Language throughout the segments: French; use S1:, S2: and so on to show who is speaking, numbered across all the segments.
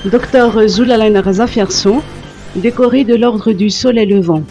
S1: Dr Zulalain Razafierson, décoré de l'Ordre du Soleil Levant.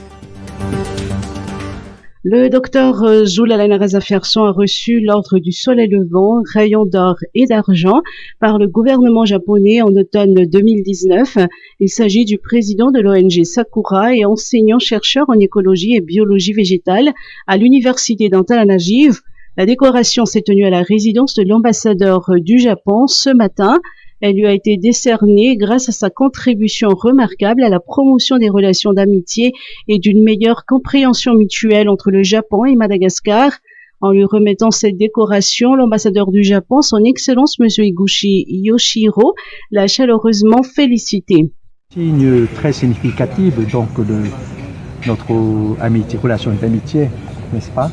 S1: Le docteur Zulalain Razafierson a reçu l'Ordre du Soleil Levant, rayon d'or et d'argent, par le gouvernement japonais en automne 2019. Il s'agit du président de l'ONG Sakura et enseignant-chercheur en écologie et biologie végétale à l'université d'Antananarivo. La décoration s'est tenue à la résidence de l'ambassadeur du Japon ce matin. Elle lui a été décernée grâce à sa contribution remarquable à la promotion des relations d'amitié et d'une meilleure compréhension mutuelle entre le Japon et Madagascar. En lui remettant cette décoration, l'ambassadeur du Japon, son Excellence M. Higuchi Yoshihiro, l'a chaleureusement félicité.
S2: Signe très significatif donc de notre amitié, relation d'amitié, n'est-ce pas?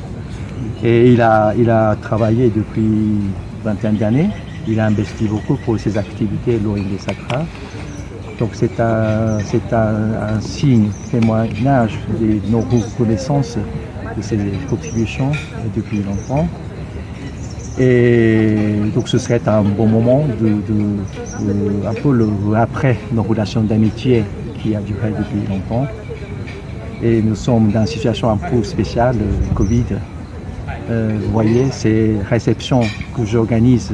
S2: Et il a travaillé depuis 21 années. Il a investi beaucoup pour ses activités, l'ONG Sakura. Donc c'est un signe, témoignage de nos reconnaissances de ses contributions depuis longtemps. Et donc ce serait un bon moment un peu après nos relations d'amitié qui a duré depuis longtemps. Et nous sommes dans une situation un peu spéciale, le Covid. Vous voyez, ces réceptions que j'organise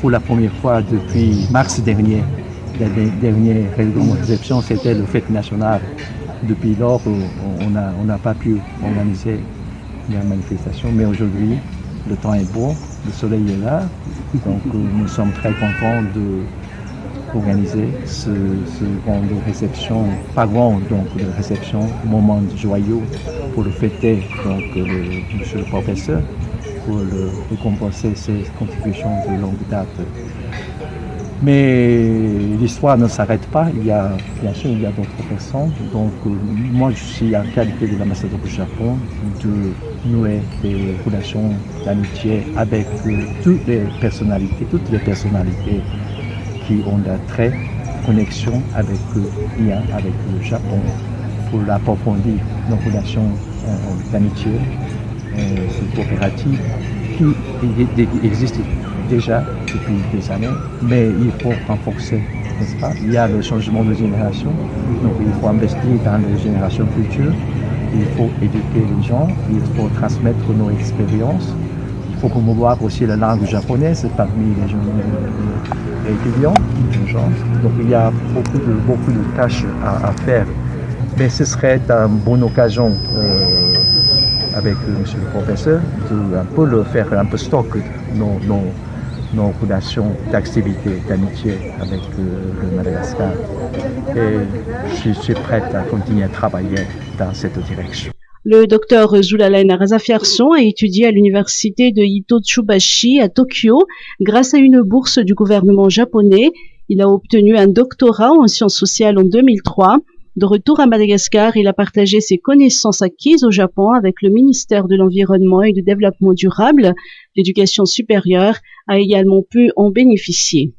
S2: pour la première fois depuis mars dernier. La dernière réception, c'était le fête nationale. Depuis lors, on n'a pas pu organiser la manifestation, mais aujourd'hui, le temps est beau, le soleil est là, donc nous sommes très contents d'organiser ce grand de réception, pas grand donc de réception, moment joyeux pour le fêter donc monsieur le professeur, pour récompenser ses contributions de longue date. Mais l'histoire ne s'arrête pas, bien sûr, il y a d'autres personnes. Donc moi je suis en qualité de l'ambassadeur du Japon de nouer des relations d'amitié avec toutes les personnalités qui ont un trait, connexion avec lien avec le Japon pour approfondir nos relations d'amitié coopérative qui existe déjà depuis des années, mais il faut renforcer, n'est-ce pas? Il y a le changement de génération, donc il faut investir dans les générations futures, il faut éduquer les gens, il faut transmettre nos expériences, il faut promouvoir aussi la langue japonaise parmi les jeunes étudiants, donc il y a beaucoup de tâches à faire, mais ce serait une bonne occasion avec monsieur le professeur, de faire un peu stock nos relations d'activité, d'amitié avec le Madagascar. Et je suis prête à continuer à travailler dans cette direction.
S1: Le docteur Zulalain Razafierson a étudié à l'université de Hitotsubashi à Tokyo grâce à une bourse du gouvernement japonais. Il a obtenu un doctorat en sciences sociales en 2003. De retour à Madagascar, il a partagé ses connaissances acquises au Japon avec le ministère de l'Environnement et du Développement durable. L'éducation supérieure a également pu en bénéficier.